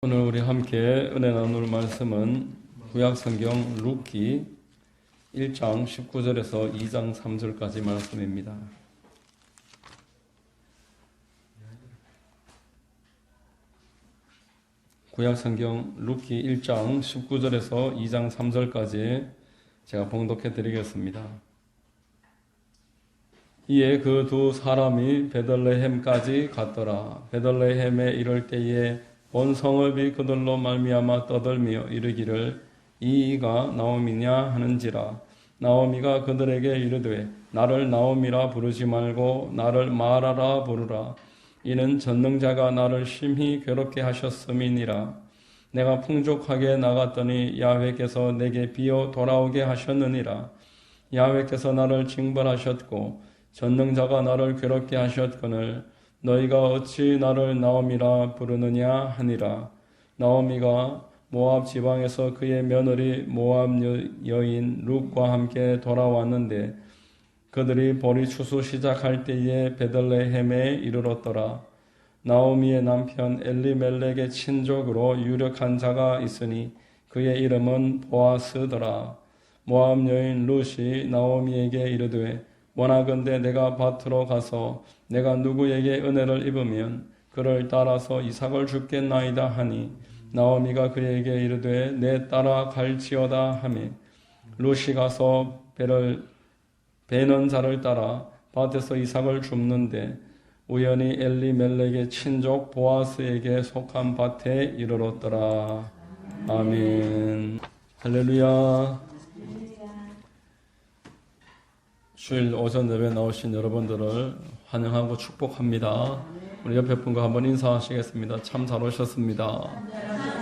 오늘 우리 함께 은혜 나눌 말씀은 구약성경 룻기 1장 19절에서 2장 3절까지 말씀입니다. 구약성경 룻기 1장 19절에서 2장 3절까지 제가 봉독해 드리겠습니다. 이에 그 두 사람이 베들레헴까지 갔더라. 베들레헴에 이를 때에 온 성읍이 그들로 말미암아 떠들며 이르기를 이가 나오미냐 하는지라. 나오미가 그들에게 이르되 나를 나오미라 부르지 말고 나를 마라라 부르라. 이는 전능자가 나를 심히 괴롭게 하셨음이니라. 내가 풍족하게 나갔더니 야훼께서 내게 비어 돌아오게 하셨느니라. 야훼께서 나를 징벌하셨고 전능자가 나를 괴롭게 하셨거늘 너희가 어찌 나를 나오미라 부르느냐 하니라. 나오미가 모압 지방에서 그의 며느리 모압 여인 룻과 함께 돌아왔는데 그들이 보리 추수 시작할 때에 베들레헴에 이르렀더라. 나오미의 남편 엘리멜렉의 친족으로 유력한 자가 있으니 그의 이름은 보아스더라. 모압 여인 룻이 나오미에게 이르되 원하건대 내가 밭으로 가서 내가 누구에게 은혜를 입으면 그를 따라서 이삭을 줍겠나이다 하니 나오미가 그에게 이르되 내 따라 갈지어다 하매 룻이 가서 베는 자를 따라 밭에서 이삭을 줍는데 우연히 엘리멜렉의 친족 보아스에게 속한 밭에 이르렀더라. 아멘. 할렐루야. 주일 오전 예배 나오신 여러분들을 환영하고 축복합니다. 우리 옆에 분과 한번 인사하시겠습니다. 참 잘 오셨습니다.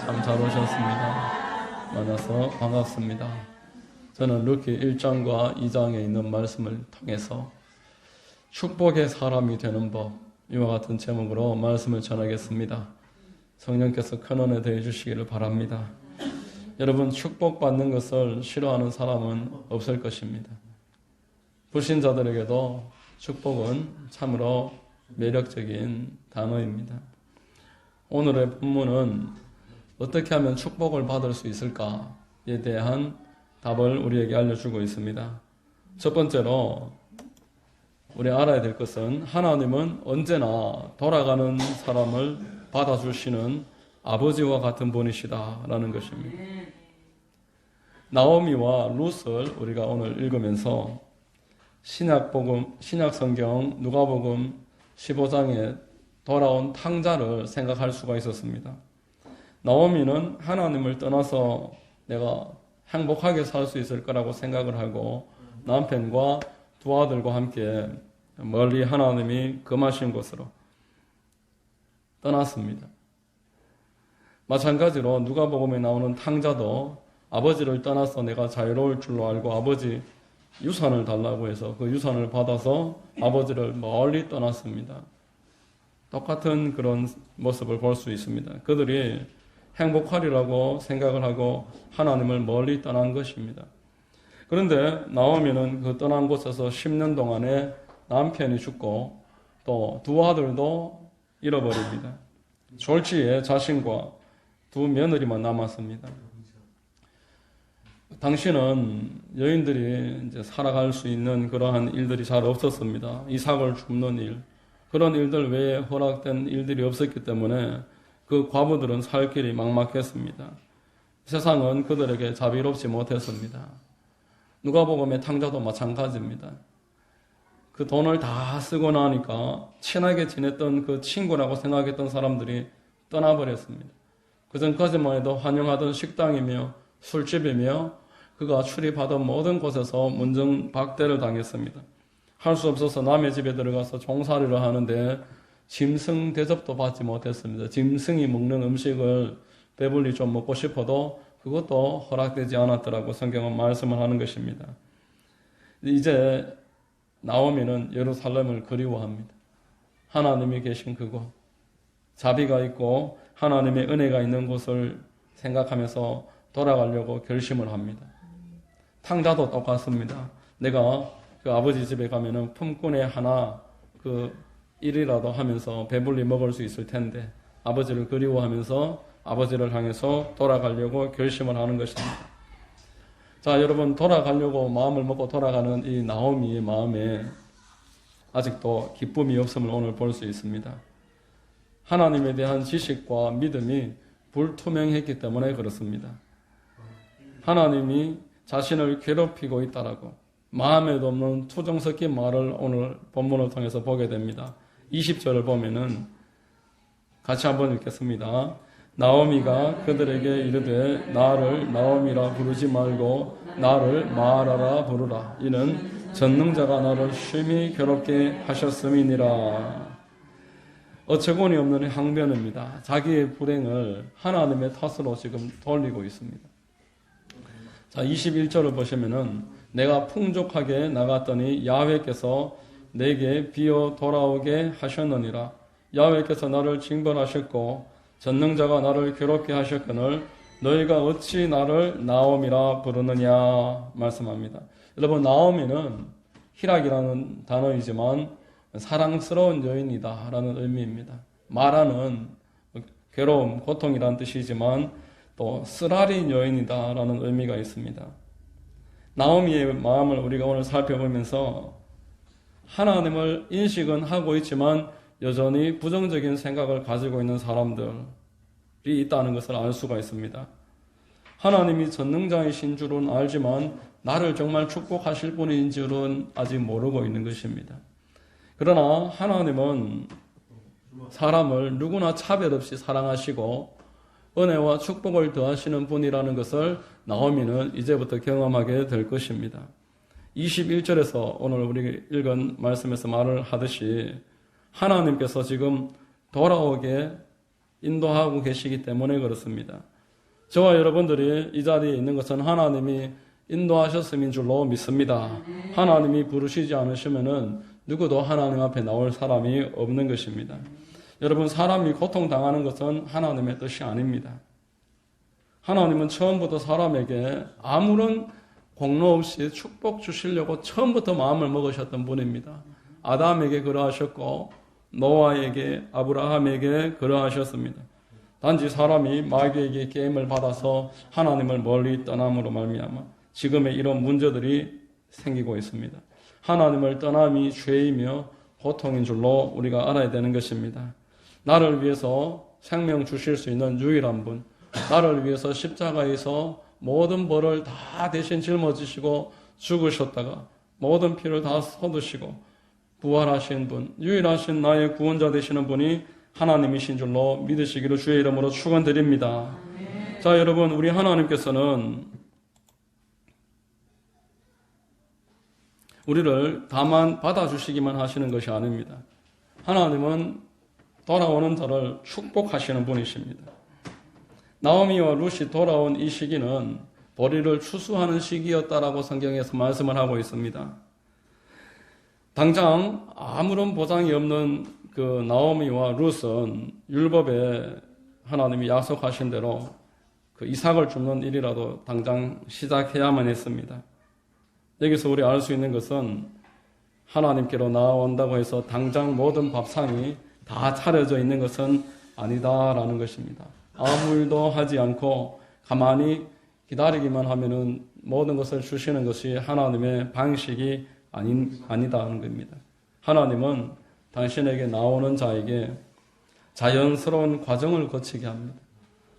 참 잘 오셨습니다. 만나서 반갑습니다. 저는 룻기 1장과 2장에 있는 말씀을 통해서 축복의 사람이 되는 법, 이와 같은 제목으로 말씀을 전하겠습니다. 성령께서 큰 은혜 더해 주시기를 바랍니다. 여러분, 축복받는 것을 싫어하는 사람은 없을 것입니다. 불신자들에게도 축복은 참으로 매력적인 단어입니다. 오늘의 본문은 어떻게 하면 축복을 받을 수 있을까에 대한 답을 우리에게 알려주고 있습니다. 첫 번째로 우리 알아야 될 것은 하나님은 언제나 돌아가는 사람을 받아주시는 아버지와 같은 분이시다라는 것입니다. 나오미와 룻을 우리가 오늘 읽으면서 신약성경 누가복음 15장에 돌아온 탕자를 생각할 수가 있었습니다. 나오미는 하나님을 떠나서 내가 행복하게 살 수 있을 거라고 생각을 하고 남편과 두 아들과 함께 멀리 하나님이 금하신 곳으로 떠났습니다. 마찬가지로 누가복음에 나오는 탕자도 아버지를 떠나서 내가 자유로울 줄로 알고 아버지 유산을 달라고 해서 그 유산을 받아서 아버지를 멀리 떠났습니다. 똑같은 그런 모습을 볼 수 있습니다. 그들이 행복하리라고 생각을 하고 하나님을 멀리 떠난 것입니다. 그런데 나오미는 그 떠난 곳에서 10년 동안에 남편이 죽고 또 두 아들도 잃어버립니다. 졸지에 자신과 두 며느리만 남았습니다. 당시는 여인들이 이제 살아갈 수 있는 그러한 일들이 잘 없었습니다. 이삭을 줍는 일, 그런 일들 외에 허락된 일들이 없었기 때문에 그 과부들은 살 길이 막막했습니다. 세상은 그들에게 자비롭지 못했습니다. 누가복음의 탕자도 마찬가지입니다. 그 돈을 다 쓰고 나니까 친하게 지냈던 그 친구라고 생각했던 사람들이 떠나버렸습니다. 그전까지만 해도 환영하던 식당이며 술집이며 그가 출입하던 모든 곳에서 문정박대를 당했습니다. 할 수 없어서 남의 집에 들어가서 종살이를 하는데 짐승 대접도 받지 못했습니다. 짐승이 먹는 음식을 배불리 좀 먹고 싶어도 그것도 허락되지 않았더라고 성경은 말씀을 하는 것입니다. 이제 나오미는 예루살렘을 그리워합니다. 하나님이 계신 그곳, 자비가 있고 하나님의 은혜가 있는 곳을 생각하면서 돌아가려고 결심을 합니다. 탕자도 똑같습니다. 내가 그 아버지 집에 가면은 품꾼에 하나 그 일이라도 하면서 배불리 먹을 수 있을 텐데 아버지를 그리워하면서 아버지를 향해서 돌아가려고 결심을 하는 것입니다. 자, 여러분, 돌아가려고 마음을 먹고 돌아가는 이 나오미의 마음에 아직도 기쁨이 없음을 오늘 볼 수 있습니다. 하나님에 대한 지식과 믿음이 불투명했기 때문에 그렇습니다. 하나님이 자신을 괴롭히고 있다라고 마음에도 없는 투정 섞인 말을 오늘 본문을 통해서 보게 됩니다. 20절을 보면은 같이 한번 읽겠습니다. 나오미가 그들에게 이르되 나를 나오미라 부르지 말고 나를 마라라 부르라. 이는 전능자가 나를 심히 괴롭게 하셨음이니라. 어처구니 없는 항변입니다. 자기의 불행을 하나님의 탓으로 지금 돌리고 있습니다. 자, 21절을 보시면은 내가 풍족하게 나갔더니 야훼께서 내게 비어 돌아오게 하셨느니라. 야훼께서 나를 징벌하셨고 전능자가 나를 괴롭게 하셨거늘 너희가 어찌 나를 나오미라 부르느냐 말씀합니다. 여러분, 나오미는 희락이라는 단어이지만 사랑스러운 여인이다 라는 의미입니다. 마라는 괴로움, 고통이라는 뜻이지만 또 쓰라린 여인이다 라는 의미가 있습니다. 나오미의 마음을 우리가 오늘 살펴보면서 하나님을 인식은 하고 있지만 여전히 부정적인 생각을 가지고 있는 사람들이 있다는 것을 알 수가 있습니다. 하나님이 전능자이신 줄은 알지만 나를 정말 축복하실 분인 줄은 아직 모르고 있는 것입니다. 그러나 하나님은 사람을 누구나 차별 없이 사랑하시고 은혜와 축복을 더하시는 분이라는 것을 나오미는 이제부터 경험하게 될 것입니다. 21절에서 오늘 우리 읽은 말씀에서 말을 하듯이 하나님께서 지금 돌아오게 인도하고 계시기 때문에 그렇습니다. 저와 여러분들이 이 자리에 있는 것은 하나님이 인도하셨음인 줄로 믿습니다. 하나님이 부르시지 않으시면은 누구도 하나님 앞에 나올 사람이 없는 것입니다. 여러분, 사람이 고통당하는 것은 하나님의 뜻이 아닙니다. 하나님은 처음부터 사람에게 아무런 공로 없이 축복 주시려고 처음부터 마음을 먹으셨던 분입니다. 아담에게 그러하셨고 노아에게, 아브라함에게 그러하셨습니다. 단지 사람이 마귀에게 게임을 받아서 하나님을 멀리 떠남으로 말미암아 지금의 이런 문제들이 생기고 있습니다. 하나님을 떠남이 죄이며 고통인 줄로 우리가 알아야 되는 것입니다. 나를 위해서 생명 주실 수 있는 유일한 분, 나를 위해서 십자가에서 모든 벌을 다 대신 짊어지시고 죽으셨다가 모든 피를 다 쏟으시고 부활하신 분, 유일하신 나의 구원자 되시는 분이 하나님이신 줄로 믿으시기를 주의 이름으로 축원드립니다. 자, 여러분, 우리 하나님께서는 우리를 다만 받아주시기만 하시는 것이 아닙니다. 하나님은 돌아오는 자를 축복하시는 분이십니다. 나오미와 룻이 돌아온 이 시기는 보리를 추수하는 시기였다라고 성경에서 말씀을 하고 있습니다. 당장 아무런 보장이 없는 그 나오미와 룻은 율법에 하나님이 약속하신 대로 그 이삭을 줍는 일이라도 당장 시작해야만 했습니다. 여기서 우리 알 수 있는 것은 하나님께로 나아온다고 해서 당장 모든 밥상이 다 차려져 있는 것은 아니다라는 것입니다. 아무 일도 하지 않고 가만히 기다리기만 하면은 모든 것을 주시는 것이 하나님의 방식이 아니다는 겁니다. 하나님은 당신에게 나오는 자에게 자연스러운 과정을 거치게 합니다.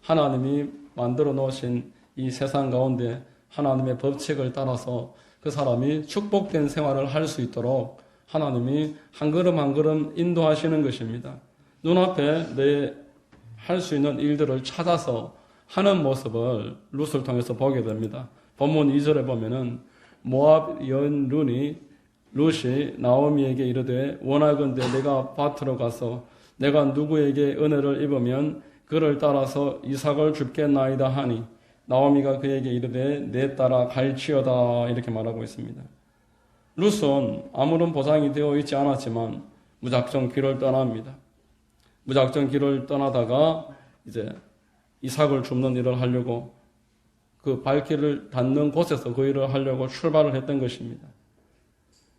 하나님이 만들어 놓으신 이 세상 가운데 하나님의 법칙을 따라서 그 사람이 축복된 생활을 할 수 있도록 하나님이 한 걸음 한 걸음 인도하시는 것입니다. 눈앞에 내 할 수 있는 일들을 찾아서 하는 모습을 룻을 통해서 보게 됩니다. 본문 2절에 보면은 모압 여인 룻이 나오미에게 이르되 원하건대 내가 밭으로 가서 내가 누구에게 은혜를 입으면 그를 따라서 이삭을 줍겠나이다 하니 나오미가 그에게 이르되 내 따라 갈지어다 이렇게 말하고 있습니다. 룻은 아무런 보장이 되어 있지 않았지만 무작정 길을 떠납니다. 무작정 길을 떠나다가 이제 이삭을 줍는 일을 하려고 그 발길을 닿는 곳에서 그 일을 하려고 출발을 했던 것입니다.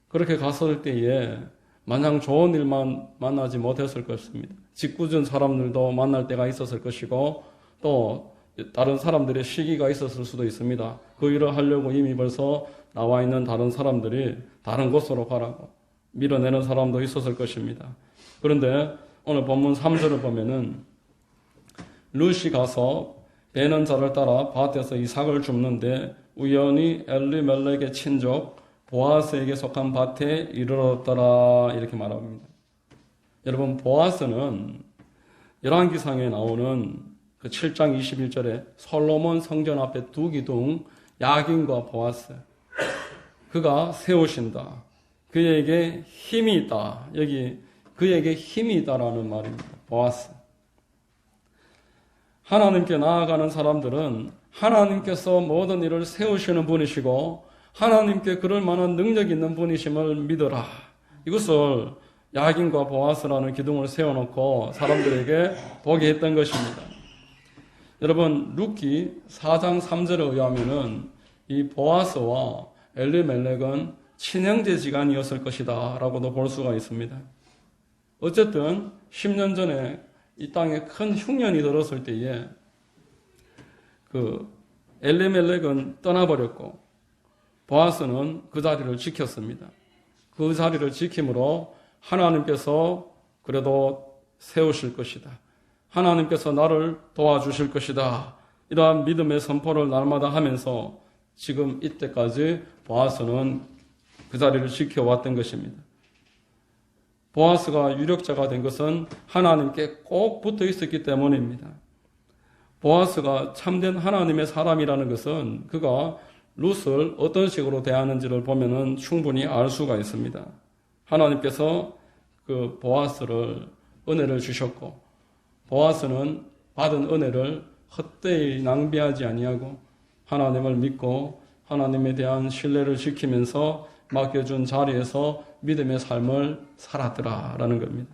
그렇게 갔을 때에 마냥 좋은 일만 만나지 못했을 것입니다. 짓궂은 사람들도 만날 때가 있었을 것이고 또 다른 사람들의 시기가 있었을 수도 있습니다. 그 일을 하려고 이미 벌써 나와 있는 다른 사람들이 다른 곳으로 가라고 밀어내는 사람도 있었을 것입니다. 그런데 오늘 본문 3절을 보면은 룻이 가서 베는 자를 따라 밭에서 이삭을 줍는데 우연히 엘리멜렉의 친족 보아스에게 속한 밭에 이르렀더라 이렇게 말합니다. 여러분 보아스는 열왕기상에 나오는 그 7장 21절에 솔로몬 성전 앞에 두 기둥 야긴과 보아스 그가 세우신다. 그에게 힘이 있다. 여기 그에게 힘이 있다라는 말입니다. 보아스. 하나님께 나아가는 사람들은 하나님께서 모든 일을 세우시는 분이시고 하나님께 그럴 만한 능력 있는 분이심을 믿어라. 이것을 야긴과 보아스라는 기둥을 세워놓고 사람들에게 보게 했던 것입니다. 여러분 룻기 4장 3절에 의하면은 이 보아스와 엘리멜렉은 친형제지간이었을 것이다 라고도 볼 수가 있습니다. 어쨌든 10년 전에 이 땅에 큰 흉년이 들었을 때에 그 엘리멜렉은 떠나버렸고 보아스는 그 자리를 지켰습니다. 그 자리를 지킴으로 하나님께서 그래도 세우실 것이다. 하나님께서 나를 도와주실 것이다. 이러한 믿음의 선포를 날마다 하면서 지금 이때까지 보아스는 그 자리를 지켜왔던 것입니다. 보아스가 유력자가 된 것은 하나님께 꼭 붙어 있었기 때문입니다. 보아스가 참된 하나님의 사람이라는 것은 그가 룻을 어떤 식으로 대하는지를 보면은 충분히 알 수가 있습니다. 하나님께서 그 보아스를 은혜를 주셨고 보아스는 받은 은혜를 헛되이 낭비하지 아니하고 하나님을 믿고 하나님에 대한 신뢰를 지키면서 맡겨준 자리에서 믿음의 삶을 살았더라라는 겁니다.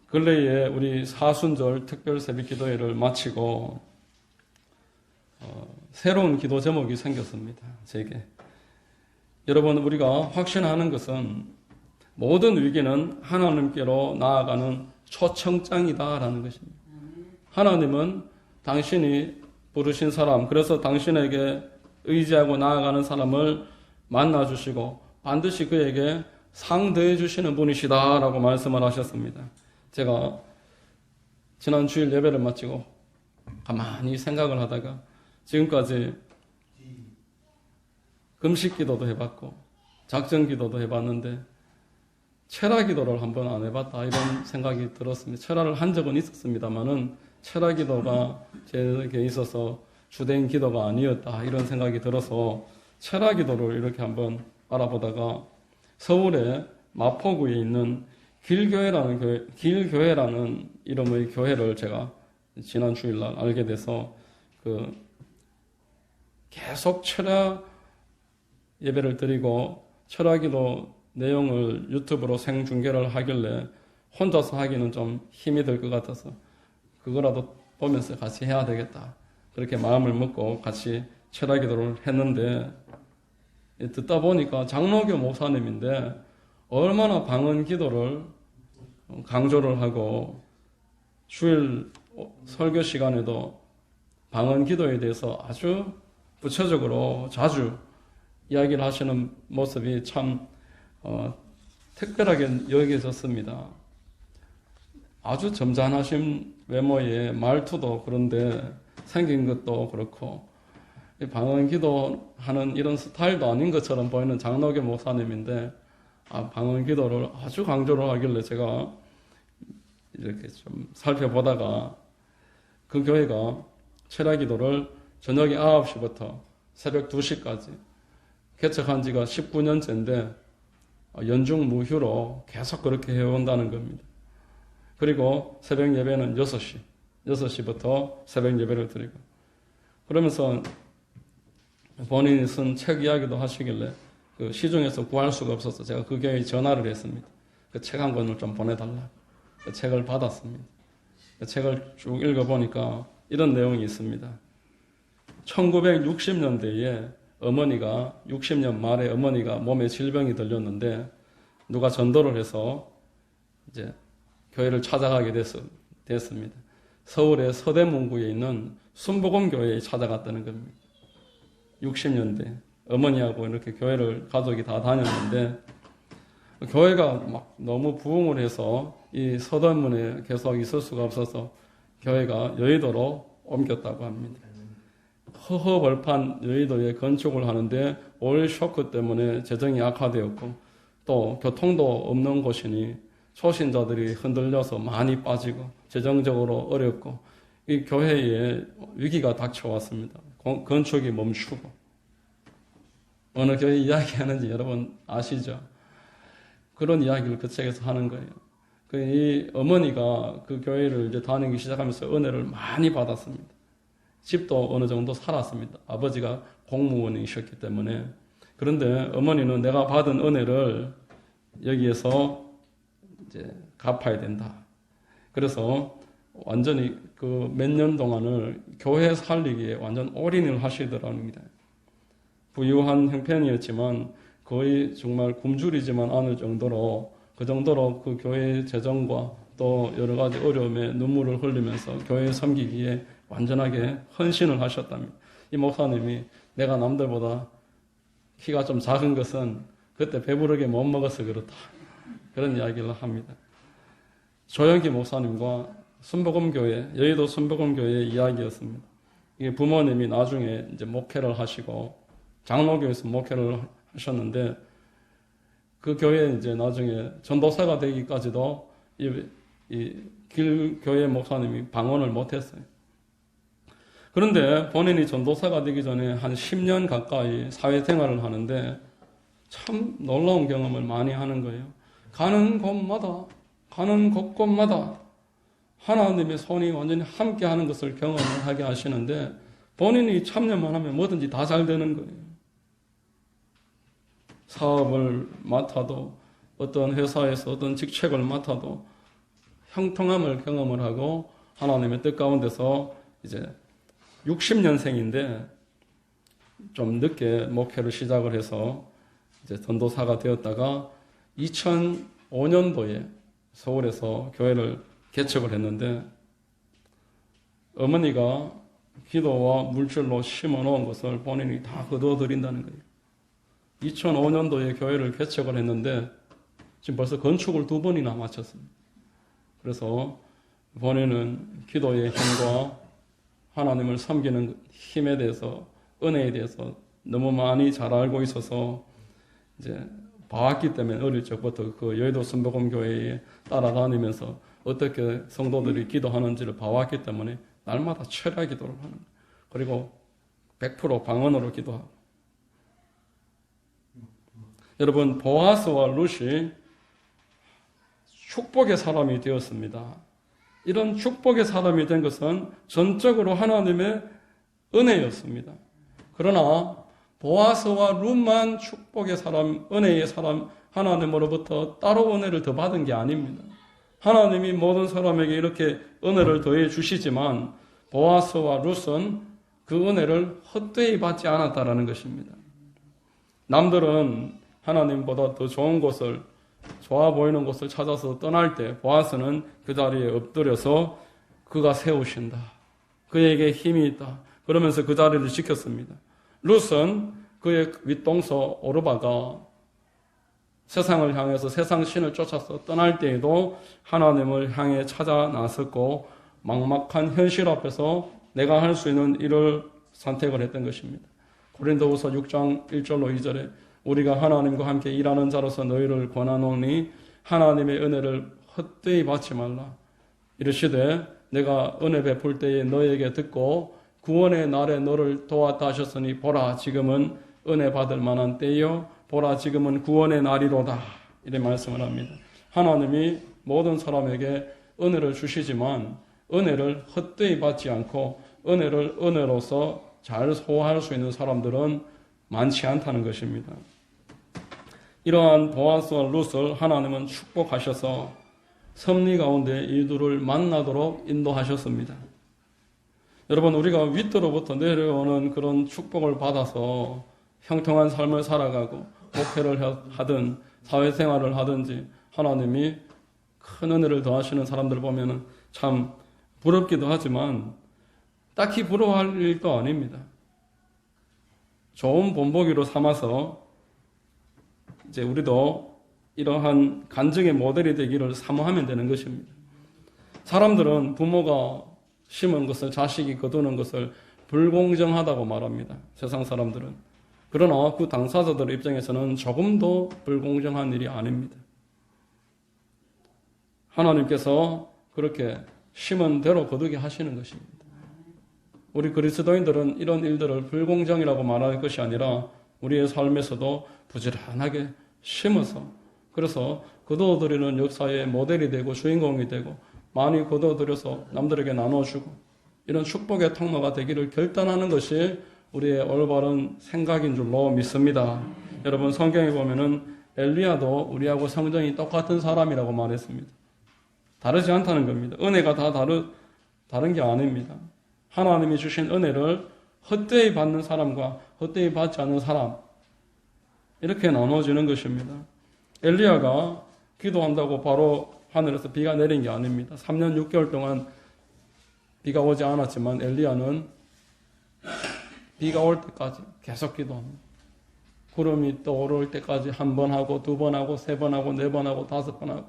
근래에 우리 사순절 특별 새벽 기도회를 마치고 새로운 기도 제목이 생겼습니다. 제게. 여러분 우리가 확신하는 것은 모든 위기는 하나님께로 나아가는 초청장이다라는 것입니다. 하나님은 당신이 부르신 사람, 그래서 당신에게 의지하고 나아가는 사람을 만나주시고 반드시 그에게 상대해 주시는 분이시다라고 말씀을 하셨습니다. 제가 지난 주일 예배를 마치고 가만히 생각을 하다가 지금까지 금식 기도도 해봤고 작전 기도도 해봤는데 철야 기도를 한번 안 해봤다 이런 생각이 들었습니다. 철야를 한 적은 있었습니다만은 철야 기도가 제게 있어서 주된 기도가 아니었다 이런 생각이 들어서 철야 기도를 이렇게 한번 알아보다가 서울의 마포구에 있는 길교회라는 이름의 교회를 제가 지난 주일날 알게 돼서 계속 철야 예배를 드리고 철야 기도 내용을 유튜브로 생중계를 하길래 혼자서 하기는 좀 힘이 들 것 같아서 그거라도 보면서 같이 해야 되겠다. 그렇게 마음을 먹고 같이 철야 기도를 했는데 듣다 보니까 장로교 목사님인데 얼마나 방언 기도를 강조를 하고 주일 설교 시간에도 방언 기도에 대해서 아주 구체적으로 자주 이야기를 하시는 모습이 참 특별하게 여겨졌습니다. 아주 점잖으신 외모의 말투도 그런데 생긴 것도 그렇고 방언 기도하는 이런 스타일도 아닌 것처럼 보이는 장로교 목사님인데 방언 기도를 아주 강조를 하길래 제가 이렇게 좀 살펴보다가 그 교회가 철야 기도를 저녁에 9시부터 새벽 2시까지 개척한 지가 19년째인데 연중 무휴로 계속 그렇게 해온다는 겁니다. 그리고 새벽 예배는 6시부터 새벽 예배를 드리고 그러면서 본인이 쓴 책 이야기도 하시길래 그 시중에서 구할 수가 없어서 제가 그 교회에 전화를 했습니다. 그 책 한 권을 좀 보내달라. 그 책을 받았습니다. 그 책을 쭉 읽어보니까 이런 내용이 있습니다. 1960년대에 60년 말에 어머니가 몸에 질병이 들렸는데 누가 전도를 해서 이제 교회를 찾아가게 됐습니다. 서울의 서대문구에 있는 순복음교회에 찾아갔다는 겁니다. 60년대 어머니하고 이렇게 교회를 가족이 다 다녔는데 교회가 막 너무 부흥을 해서 이 서대문에 계속 있을 수가 없어서 교회가 여의도로 옮겼다고 합니다. 허허벌판 여의도에 건축을 하는데 오일 쇼크 때문에 재정이 악화되었고 또 교통도 없는 곳이니 초신자들이 흔들려서 많이 빠지고 재정적으로 어렵고 이 교회에 위기가 닥쳐왔습니다. 건축이 멈추고 어느 교회 이야기하는지 여러분 아시죠? 그런 이야기를 그 책에서 하는 거예요. 이 어머니가 그 교회를 이제 다니기 시작하면서 은혜를 많이 받았습니다. 집도 어느 정도 살았습니다. 아버지가 공무원이셨기 때문에. 그런데 어머니는 내가 받은 은혜를 여기에서 이제 갚아야 된다. 그래서 완전히 그 몇 년 동안을 교회 살리기에 완전 올인을 하시더랍니다. 부유한 형편이었지만 거의 정말 굶주리지만 않을 정도로 그 정도로 그 교회의 재정과 또 여러 가지 어려움에 눈물을 흘리면서 교회 섬기기에 완전하게 헌신을 하셨답니다. 이 목사님이 내가 남들보다 키가 좀 작은 것은 그때 배부르게 못 먹어서 그렇다. 그런 이야기를 합니다. 조영기 목사님과 순복음교회, 여의도 순복음교회의 이야기였습니다. 이게 부모님이 나중에 이제 목회를 하시고 장로교에서 목회를 하셨는데 그 교회에 이제 나중에 전도사가 되기까지도 이 길교회 목사님이 방언을 못했어요. 그런데 본인이 전도사가 되기 전에 한 10년 가까이 사회생활을 하는데 참 놀라운 경험을 많이 하는 거예요. 가는 곳곳마다 하나님의 손이 완전히 함께 하는 것을 경험을 하게 하시는데 본인이 참여만 하면 뭐든지 다 잘 되는 거예요. 사업을 맡아도 어떤 회사에서 어떤 직책을 맡아도 형통함을 경험을 하고 하나님의 뜻 가운데서 이제 60년생인데 좀 늦게 목회를 시작을 해서 이제 전도사가 되었다가 2005년도에 서울에서 교회를 개척을 했는데 어머니가 기도와 물질로 심어 놓은 것을 본인이 다 거두어 드린다는 거예요. 2005년도에 교회를 개척을 했는데 지금 벌써 건축을 2번이나 마쳤습니다. 그래서 본인은 기도의 힘과 하나님을 섬기는 힘에 대해서 은혜에 대해서 너무 많이 잘 알고 있어서 이제 봐왔기 때문에 어릴 적부터 그 여의도 순복음교회에 따라다니면서 어떻게 성도들이 기도하는지를 봐왔기 때문에 날마다 철야 기도를 하는 거예요. 그리고 100% 방언으로 기도하고. 여러분 보아스와 룻이 축복의 사람이 되었습니다. 이런 축복의 사람이 된 것은 전적으로 하나님의 은혜였습니다. 그러나 보아스와 룻만 축복의 사람, 은혜의 사람, 하나님으로부터 따로 은혜를 더 받은 게 아닙니다. 하나님이 모든 사람에게 이렇게 은혜를 더해 주시지만 보아스와 룻은 그 은혜를 헛되이 받지 않았다라는 것입니다. 남들은 하나님보다 더 좋은 곳을, 좋아 보이는 곳을 찾아서 떠날 때 보아스는 그 자리에 엎드려서 그가 세우신다. 그에게 힘이 있다. 그러면서 그 자리를 지켰습니다. 룻은 그의 윗동서 오르바가 세상을 향해서 세상 신을 쫓아서 떠날 때에도 하나님을 향해 찾아 나섰고 막막한 현실 앞에서 내가 할 수 있는 일을 선택을 했던 것입니다. 고린도후서 6장 1절로 2절에 우리가 하나님과 함께 일하는 자로서 너희를 권하노니 하나님의 은혜를 헛되이 받지 말라. 이르시되 내가 은혜 베풀 때에 너에게 듣고 구원의 날에 너를 도왔다 하셨으니 보라 지금은 은혜 받을 만한 때요 보라 지금은 구원의 날이로다. 이렇게 말씀을 합니다. 하나님이 모든 사람에게 은혜를 주시지만 은혜를 헛되이 받지 않고 은혜를 은혜로서 잘 소화할 수 있는 사람들은 많지 않다는 것입니다. 이러한 보아스와 룻을 하나님은 축복하셔서 섭리 가운데 이들을 만나도록 인도하셨습니다. 여러분 우리가 윗으로부터 내려오는 그런 축복을 받아서 형통한 삶을 살아가고 목회를 하든 사회생활을 하든지 하나님이 큰 은혜를 더하시는 사람들을 보면 참 부럽기도 하지만 딱히 부러워할 일도 아닙니다. 좋은 본보기로 삼아서 이제 우리도 이러한 간증의 모델이 되기를 사모하면 되는 것입니다. 사람들은 부모가 심은 것을 자식이 거두는 것을 불공정하다고 말합니다. 세상 사람들은. 그러나 그 당사자들 입장에서는 조금도 불공정한 일이 아닙니다. 하나님께서 그렇게 심은 대로 거두게 하시는 것입니다. 우리 그리스도인들은 이런 일들을 불공정이라고 말할 것이 아니라 우리의 삶에서도 부지런하게 심어서, 그래서 거두어드리는 역사의 모델이 되고 주인공이 되고 많이 거두어들여서 남들에게 나눠주고 이런 축복의 통로가 되기를 결단하는 것이 우리의 올바른 생각인 줄로 믿습니다. 여러분, 성경에 보면은 엘리야도 우리하고 성정이 똑같은 사람이라고 말했습니다. 다르지 않다는 겁니다. 은혜가 다 다른 게 아닙니다. 하나님이 주신 은혜를 헛되이 받는 사람과 헛되이 받지 않는 사람, 이렇게 나눠지는 것입니다. 엘리야가 기도한다고 바로 하늘에서 비가 내린 게 아닙니다. 3년 6개월 동안 비가 오지 않았지만 엘리야는 비가 올 때까지 계속 기도합니다. 구름이 떠오를 때까지 1번 하고 2번 하고 3번 하고 4번 하고 5번 하고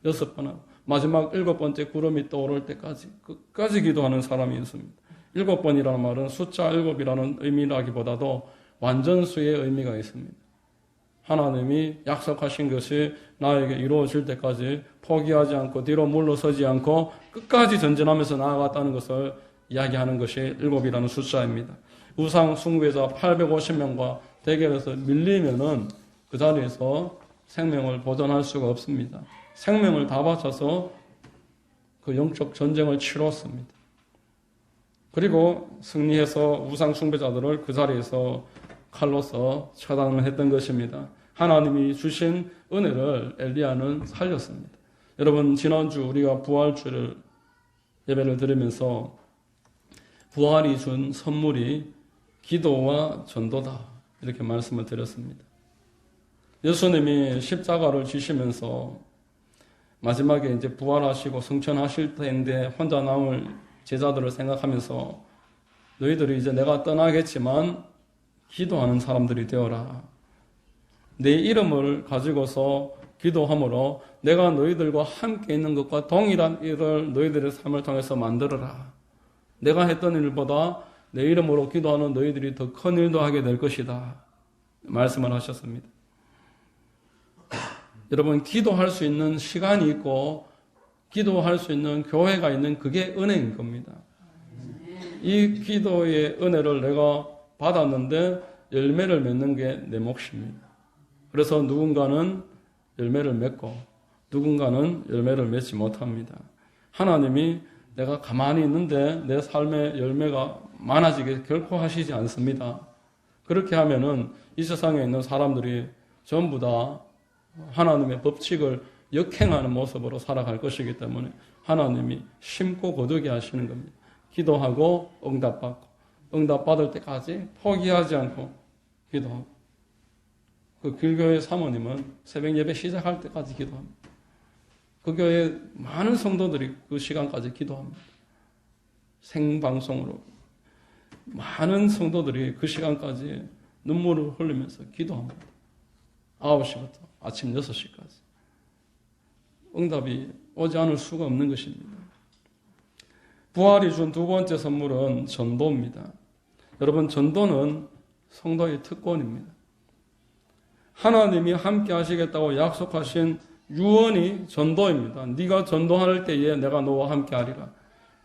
6번 하고 마지막 7번째 구름이 떠오를 때까지 끝까지 기도하는 사람이 있습니다. 7번이라는 말은 숫자 7이라는 의미라기보다도 완전수의 의미가 있습니다. 하나님이 약속하신 것이 나에게 이루어질 때까지 포기하지 않고 뒤로 물러서지 않고 끝까지 전진하면서 나아갔다는 것을 이야기하는 것이 7이라는 숫자입니다. 우상 숭배자 850명과 대결해서 밀리면은 그 자리에서 생명을 보존할 수가 없습니다. 생명을 다 바쳐서 그 영적 전쟁을 치렀습니다. 그리고 승리해서 우상 숭배자들을 그 자리에서 칼로서 처단을 했던 것입니다. 하나님이 주신 은혜를 엘리야는 살렸습니다. 여러분, 지난주 우리가 부활주를 예배를 드리면서 부활이 준 선물이 기도와 전도다, 이렇게 말씀을 드렸습니다. 예수님이 십자가를 지시면서 마지막에 이제 부활하시고 승천하실 텐데 혼자 남을 제자들을 생각하면서 너희들이 이제 내가 떠나겠지만 기도하는 사람들이 되어라. 내 이름을 가지고서 기도함으로 내가 너희들과 함께 있는 것과 동일한 일을 너희들의 삶을 통해서 만들어라. 내가 했던 일보다 내 이름으로 기도하는 너희들이 더 큰 일도 하게 될 것이다, 말씀을 하셨습니다. 여러분, 기도할 수 있는 시간이 있고 기도할 수 있는 교회가 있는 그게 은혜인 겁니다. 이 기도의 은혜를 내가 받았는데 열매를 맺는 게 내 몫입니다. 그래서 누군가는 열매를 맺고 누군가는 열매를 맺지 못합니다. 하나님이 내가 가만히 있는데 내 삶의 열매가 많아지게 결코 하시지 않습니다. 그렇게 하면은 이 세상에 있는 사람들이 전부 다 하나님의 법칙을 역행하는 모습으로 살아갈 것이기 때문에 하나님이 심고 거두게 하시는 겁니다. 기도하고 응답받고 응답받을 때까지 포기하지 않고 기도하고, 그 길교회 사모님은 새벽 예배 시작할 때까지 기도합니다. 그 교회 많은 성도들이 그 시간까지 기도합니다. 생방송으로 많은 성도들이 그 시간까지 눈물을 흘리면서 기도합니다. 9시부터 아침 6시까지. 응답이 오지 않을 수가 없는 것입니다. 부활이 준 두 번째 선물은 전도입니다. 여러분, 전도는 성도의 특권입니다. 하나님이 함께 하시겠다고 약속하신 유언이 전도입니다. 네가 전도할 때에 내가 너와 함께 하리라.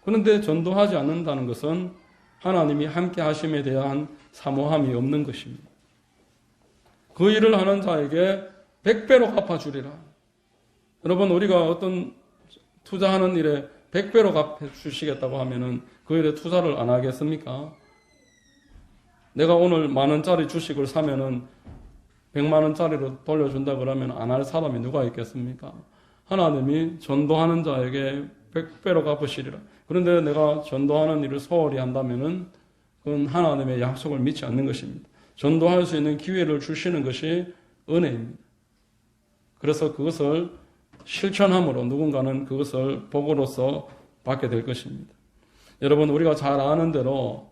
그런데 전도하지 않는다는 것은 하나님이 함께 하심에 대한 사모함이 없는 것입니다. 그 일을 하는 자에게 100배로 갚아주리라. 여러분, 우리가 어떤 투자하는 일에 100배로 갚아주시겠다고 하면은 그 일에 투자를 안 하겠습니까? 내가 오늘 10,000원짜리 주식을 사면은 100만원짜리로 돌려준다 그러면 안 할 사람이 누가 있겠습니까? 하나님이 전도하는 자에게 100배로 갚으시리라. 그런데 내가 전도하는 일을 소홀히 한다면은 그건 하나님의 약속을 믿지 않는 것입니다. 전도할 수 있는 기회를 주시는 것이 은혜입니다. 그래서 그것을 실천함으로 누군가는 그것을 복으로서 받게 될 것입니다. 여러분, 우리가 잘 아는 대로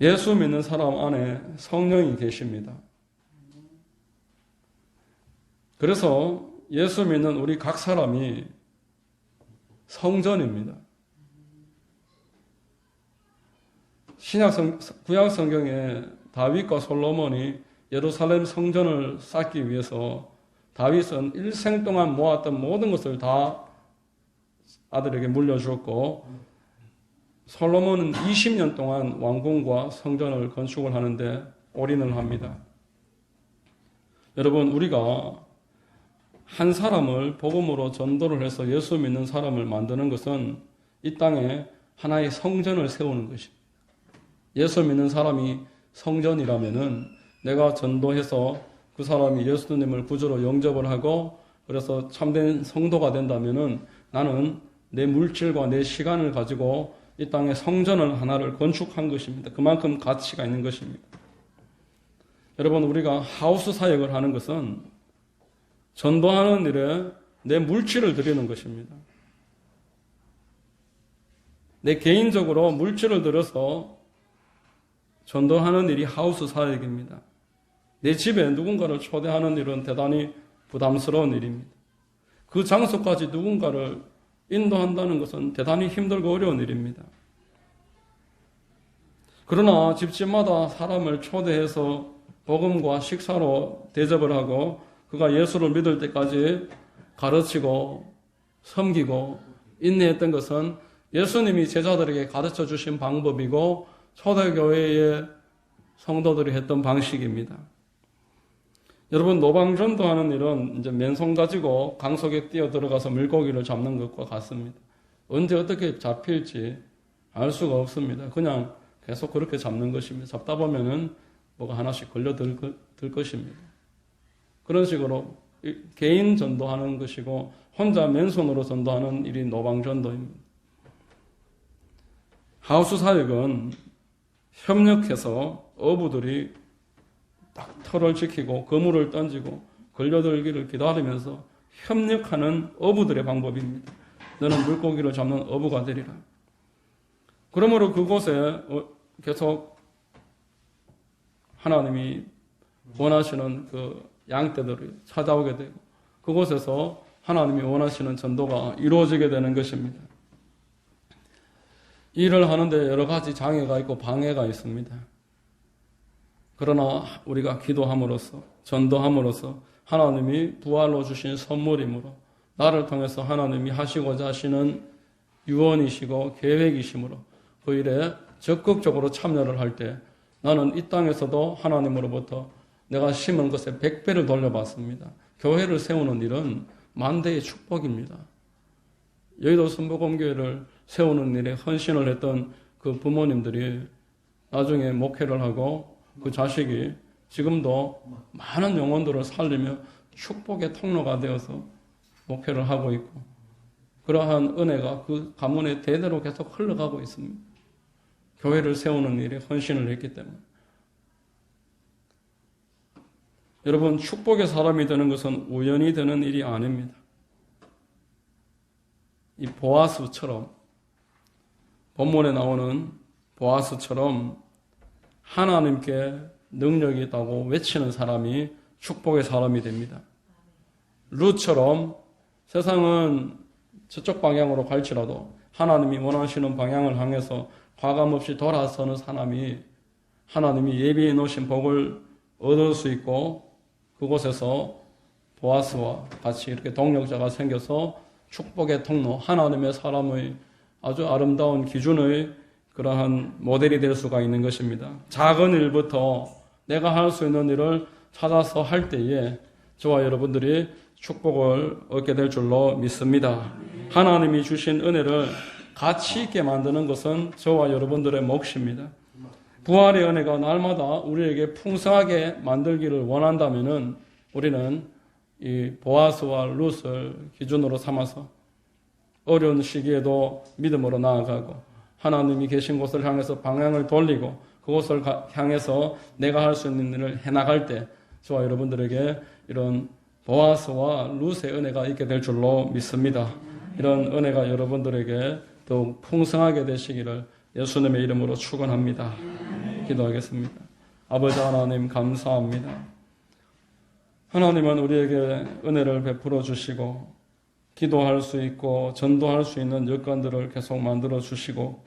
예수 믿는 사람 안에 성령이 계십니다. 그래서 예수 믿는 우리 각 사람이 성전입니다. 구약 성경에 다윗과 솔로몬이 예루살렘 성전을 쌓기 위해서 다윗은 일생 동안 모았던 모든 것을 다 아들에게 물려주었고, 솔로몬은 20년 동안 왕궁과 성전을 건축을 하는데 올인을 합니다. 여러분, 우리가 한 사람을 복음으로 전도를 해서 예수 믿는 사람을 만드는 것은 이 땅에 하나의 성전을 세우는 것입니다. 예수 믿는 사람이 성전이라면은 내가 전도해서 그 사람이 예수님을 구주로 영접을 하고 그래서 참된 성도가 된다면은 나는 내 물질과 내 시간을 가지고 이 땅에 성전을 하나를 건축한 것입니다. 그만큼 가치가 있는 것입니다. 여러분, 우리가 하우스 사역을 하는 것은 전도하는 일에 내 물질을 드리는 것입니다. 내 개인적으로 물질을 들여서 전도하는 일이 하우스 사역입니다. 내 집에 누군가를 초대하는 일은 대단히 부담스러운 일입니다. 그 장소까지 누군가를 인도한다는 것은 대단히 힘들고 어려운 일입니다. 그러나 집집마다 사람을 초대해서 복음과 식사로 대접을 하고 그가 예수를 믿을 때까지 가르치고 섬기고 인내했던 것은 예수님이 제자들에게 가르쳐 주신 방법이고 초대교회의 성도들이 했던 방식입니다. 여러분, 노방전도하는 일은 이제 맨손 가지고 강속에 뛰어 들어가서 물고기를 잡는 것과 같습니다. 언제 어떻게 잡힐지 알 수가 없습니다. 그냥 계속 그렇게 잡는 것입니다. 잡다 보면은 뭐가 하나씩 걸려들 것입니다. 그런 식으로 개인 전도하는 것이고 혼자 맨손으로 전도하는 일이 노방전도입니다. 하우스 사역은 협력해서 어부들이 딱 털을 지키고 그물을 던지고 걸려들기를 기다리면서 협력하는 어부들의 방법입니다. 너는 물고기를 잡는 어부가 되리라. 그러므로 그곳에 계속 하나님이 원하시는 그 양떼들이 찾아오게 되고 그곳에서 하나님이 원하시는 전도가 이루어지게 되는 것입니다. 일을 하는데 여러 가지 장애가 있고 방해가 있습니다. 그러나 우리가 기도함으로써 전도함으로써 하나님이 부활로 주신 선물이므로 나를 통해서 하나님이 하시고자 하시는 유언이시고 계획이시므로 그 일에 적극적으로 참여를 할 때 나는 이 땅에서도 하나님으로부터 내가 심은 것에 100배를 돌려받습니다. 교회를 세우는 일은 만대의 축복입니다. 여의도 선보공교회를 세우는 일에 헌신을 했던 그 부모님들이 나중에 목회를 하고 그 자식이 지금도 많은 영혼들을 살리며 축복의 통로가 되어서 목회를 하고 있고 그러한 은혜가 그 가문에 대대로 계속 흘러가고 있습니다. 교회를 세우는 일에 헌신을 했기 때문에. 여러분, 축복의 사람이 되는 것은 우연히 되는 일이 아닙니다. 이 보아스처럼 본문에 나오는 보아스처럼 하나님께 능력이 있다고 외치는 사람이 축복의 사람이 됩니다. 룻처럼 세상은 저쪽 방향으로 갈지라도 하나님이 원하시는 방향을 향해서 과감없이 돌아서는 사람이 하나님이 예비해 놓으신 복을 얻을 수 있고 그곳에서 보아스와 같이 이렇게 동력자가 생겨서 축복의 통로, 하나님의 사람의 아주 아름다운 기준의 그러한 모델이 될 수가 있는 것입니다. 작은 일부터 내가 할 수 있는 일을 찾아서 할 때에 저와 여러분들이 축복을 얻게 될 줄로 믿습니다. 하나님이 주신 은혜를 가치 있게 만드는 것은 저와 여러분들의 몫입니다. 부활의 은혜가 날마다 우리에게 풍성하게 만들기를 원한다면은 우리는 이 보아스와 룻을 기준으로 삼아서 어려운 시기에도 믿음으로 나아가고 하나님이 계신 곳을 향해서 방향을 돌리고 그곳을 향해서 내가 할 수 있는 일을 해나갈 때 저와 여러분들에게 이런 보아스와 룻의 은혜가 있게 될 줄로 믿습니다. 이런 은혜가 여러분들에게 더욱 풍성하게 되시기를 예수님의 이름으로 축원합니다. 기도하겠습니다. 아버지 하나님 감사합니다. 하나님은 우리에게 은혜를 베풀어 주시고 기도할 수 있고 전도할 수 있는 여건들을 계속 만들어 주시고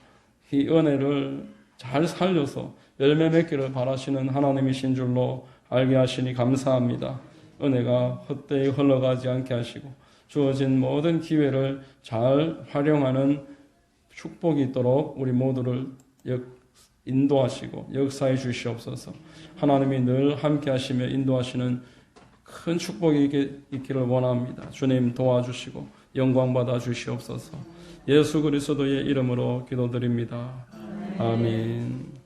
이 은혜를 잘 살려서 열매 맺기를 바라시는 하나님이신 줄로 알게 하시니 감사합니다. 은혜가 헛되이 흘러가지 않게 하시고 주어진 모든 기회를 잘 활용하는 축복이 있도록 우리 모두를 인도하시고 역사해 주시옵소서. 하나님이 늘 함께 하시며 인도하시는 큰 축복이 있기를 원합니다. 주님 도와주시고 영광 받아 주시옵소서. 예수 그리스도의 이름으로 기도드립니다. 아멘.